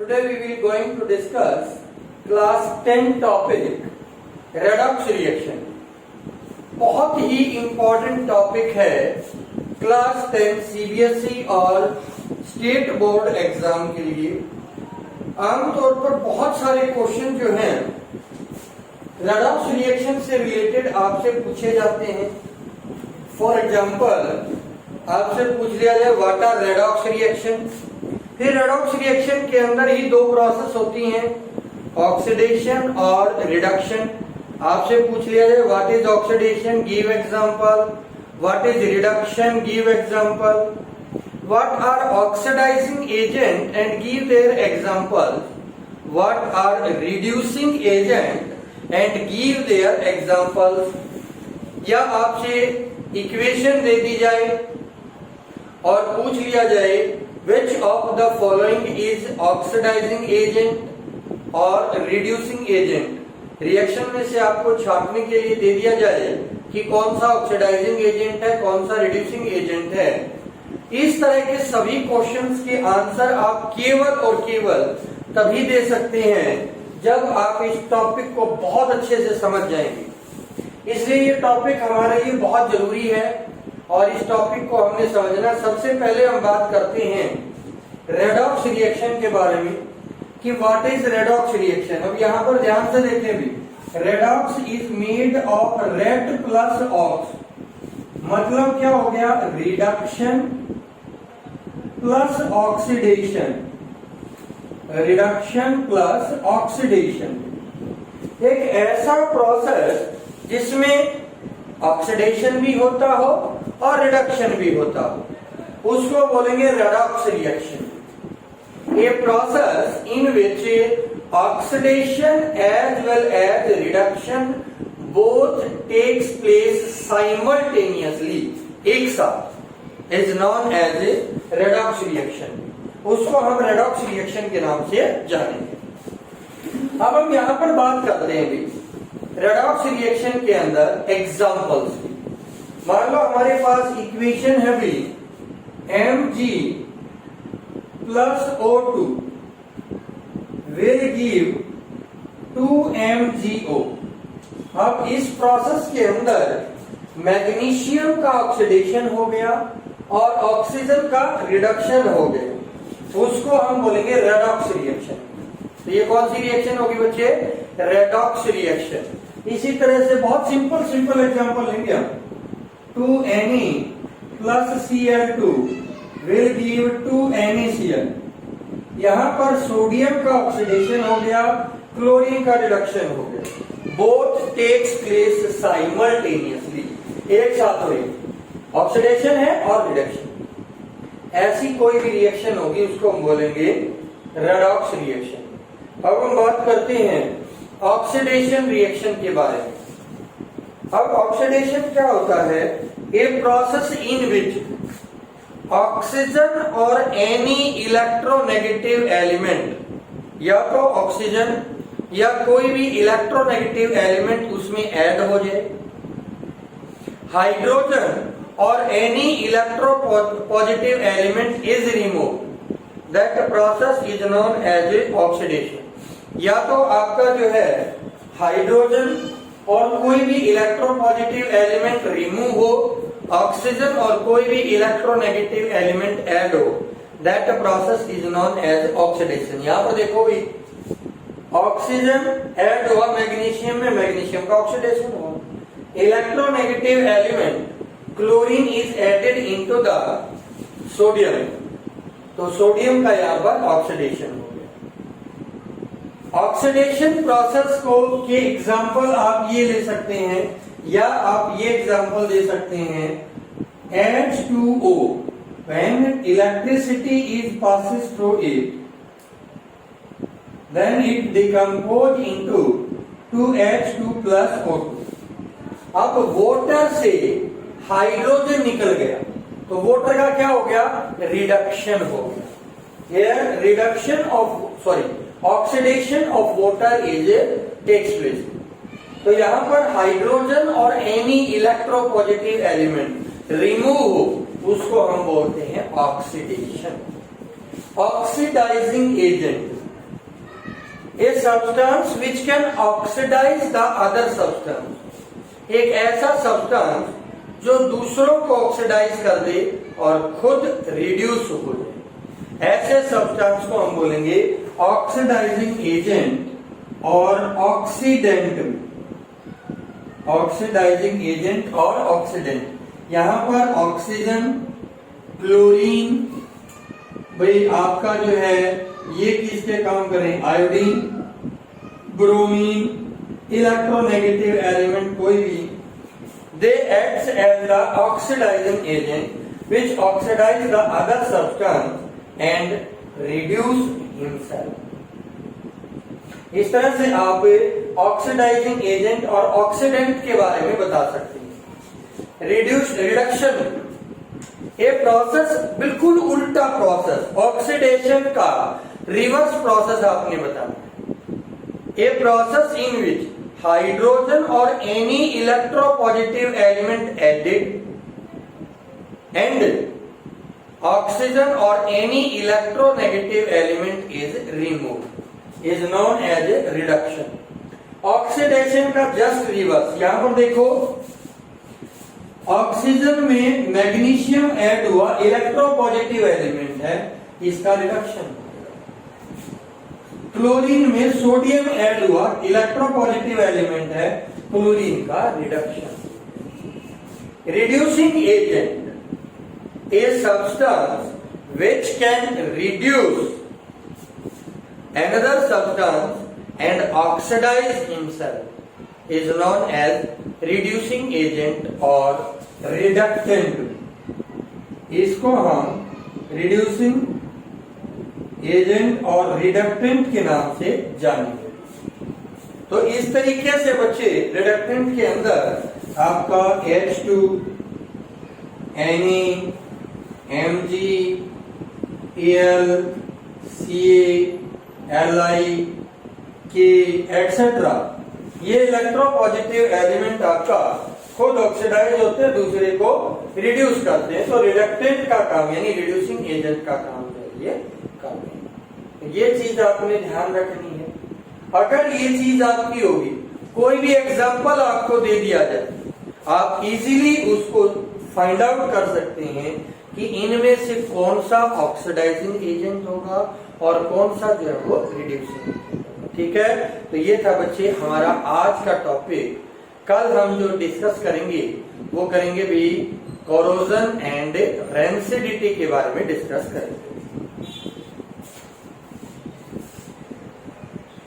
Today we will going to discuss class 10 topic redox reaction. बहुत ही important topic है class 10 CBSE और state board exam के लिए। आमतौर पर बहुत सारे क्वेश्चन जो हैं रेडॉक्स रिएक्शन से रिलेटेड आपसे पूछे जाते हैं। फॉर एग्जांपल आपसे पूछ लिया जाए व्हाट आर रेडॉक्स रिएक्शन। फिर रेडॉक्स रिएक्शन के अंदर ही दो प्रोसेस होती हैं, ऑक्सीडेशन और रिडक्शन। आपसे पूछ लिया जाए what is oxidation, give example. What is reduction, give example. What are oxidising agent and give their example. What are reducing agent and give their example. या आपसे इक्वेशन दे दी जाए और पूछ लिया जाए which of the following is oxidizing agent और reducing agent। Reaction में से आपको छापने के लिए दे दिया जाए कि कौन सा ऑक्सीडाइजिंग एजेंट है, कौन सा रिड्यूसिंग एजेंट है। इस तरह के सभी क्वेश्चंस के आंसर आप केवल और केवल तभी दे सकते हैं जब आप इस टॉपिक को बहुत अच्छे से समझ जाएंगे। इसलिए ये टॉपिक हमारे लिए बहुत जरूरी है और इस टॉपिक को हमने समझना। सबसे पहले हम बात करते हैं रेडॉक्स रिएक्शन के बारे में कि व्हाट इज रेडॉक्स रिएक्शन। अब यहाँ पर ध्यान से देखें भी, redox is made of red plus ox. मतलब क्या हो गया, reduction plus oxidation. Reduction plus oxidation एक ऐसा प्रोसेस जिसमें ऑक्सीडेशन भी होता हो और रिडक्शन भी होता हो, उसको बोलेंगे redox reaction. A process in which oxidation as well as reduction both takes place simultaneously, एक साथ, is known as a redox reaction. उसको हम रेडॉक्स रिएक्शन के नाम से जानेंगे। अब हम यहां पर बात करते हैं भी रेडॉक्स रिएक्शन के अंदर एग्जांपल्स की। मान लो हमारे पास इक्वेशन है भी Mg plus O2 will give 2MgO। अब इस प्रोसेस के अंदर मैग्नीशियम का ऑक्सीडेशन हो गया और ऑक्सीजन का रिडक्शन हो गया, उसको हम बोलेंगे रेडॉक्स रिएक्शन। तो ये कौन सी रिएक्शन होगी बच्चे, रेडॉक्स रिएक्शन। इसी तरह से बहुत सिंपल एग्जांपल लेंगे हम। 2Ne plus Cl2 will give 2NaCl। यहां पर सोडियम का ऑक्सीडेशन हो गया, क्लोरीन का रिडक्शन हो गया। बोथ टेक्स प्लेस साइमल्टेनियसली, एक साथ हुई, ऑक्सीडेशन है और रिडक्शन। ऐसी कोई भी रिएक्शन होगी उसको हम बोलेंगे रेडॉक्स रिएक्शन। अब हम बात करते हैं ऑक्सीडेशन रिएक्शन के बारे में। अब ऑक्सीडेशन क्या होता है, ए प्रोसेस इन विच ऑक्सीजन और एनी इलेक्ट्रोनेगेटिव एलिमेंट, या तो ऑक्सीजन या कोई भी इलेक्ट्रोनेगेटिव एलिमेंट उसमें ऐड हो जाए, हाइड्रोजन और any electropositive element is remove, that process is known as a oxidation. या तो आपका जो है हाइड्रोजन और कोई भी इलेक्ट्रोपॉजिटिव एलिमेंट रिमूव हो, ऑक्सीजन और कोई भी इलेक्ट्रोनेगेटिव एलिमेंट ऐड हो, that process is known as oxidation. यहां पर देखो भी ऑक्सीजन ऐड हुआ मैग्नीशियम में, मैग्नीशियम का ऑक्सीडेशन हुआ। Electronegative element chlorine is added into the sodium, तो सोडियम का यहां पर ऑक्सीडेशन हो गया। ऑक्सीडेशन प्रोसेस को के एग्जांपल आप ये ले सकते हैं या आप ये एग्जांपल दे सकते हैं H2O when electricity is passes through it then it decompose into 2H2 plus O2। अब वाटर से हाइड्रोजन निकल गया तो वाटर का क्या हो गया, रिडक्शन हो गया। ये reduction of oxidation of water is takes place. तो यहां पर हाइड्रोजन और एनी इलेक्ट्रोपॉजिटिव एलिमेंट रिमूव हो, उसको हम बोलते हैं oxidation. Oxidising agent a substance which can oxidise the other substance, एक ऐसा सब्सटेंस जो दूसरों को ऑक्सीडाइज कर दे और खुद रिड्यूस हो जाए, ऐसे सब्सटेंस को हम बोलेंगे ऑक्सीडाइजिंग एजेंट और ऑक्सीडेंट। ऑक्सीडाइजिंग एजेंट और ऑक्सीडेंट, यहां पर ऑक्सीजन, क्लोरीन, भाई आपका जो है ये किसके काम करें, आयोडीन, ब्रोमीन, इलेक्ट्रोनेगेटिव एलिमेंट कोई भी, they acts as the oxidizing agent which oxidize the other substance and reduce himself। इस तरह से आप ऑक्सीडाइजिंग एजेंट और ऑक्सीडेंट के बारे में बता सकते हैं। रिडक्शन, ये प्रोसेस बिल्कुल उल्टा प्रोसेस, ऑक्सीडेशन का रिवर्स प्रोसेस आपने बताया। A process in which hydrogen और any electropositive element added and oxygen और any electronegative element is remove is known as reduction. Oxidation का जस्ट रिवर्स, यहां पर देखो ऑक्सीजन में मैग्नीशियम ऐड हुआ, इलेक्ट्रोपॉजिटिव एलिमेंट है, इसका रिडक्शन। क्लोरीन में सोडियम ऐड हुआ, इलेक्ट्रोपॉजिटिव एलिमेंट है, क्लोरीन का reduction. Reducing agent, a substance which can reduce another substance and oxidize himself is known as reducing agent or reductant। इसको हम reducing agent और reductant के नाम से जानेंगे। तो इस तरीके से बच्चे रिडक्टेंट के अंदर आपका H2, Na, Mg, Al, Ca, Li, K etcetera, ये इलेक्ट्रोपॉजिटिव एलिमेंट आपका खुद ऑक्सीडाइज होते हैं, दूसरे को रिड्यूस करते हैं। तो रिडक्टेंट का काम यानी रिड्यूसिंग एजेंट का काम है ये करते हैं। ये चीज आपने ध्यान रखनी है। अगर ये चीज आपकी होगी, कोई भी एग्जांपल आपको दे दिया जाए, आप इजीली उसको फाइंड आउट कर सकते हैं कि इनमें से कौन सा ऑक्सीडाइजिंग एजेंट होगा और कौन सा जो है वो रिड्यूसिंग। ठीक है, तो ये था बच्चे हमारा आज का टॉपिक। कल हम जो डिस्कस करेंगे वो करेंगे भी कोरोजन एंड रेंसिडिटी के बारे में डिस्कस करेंगे।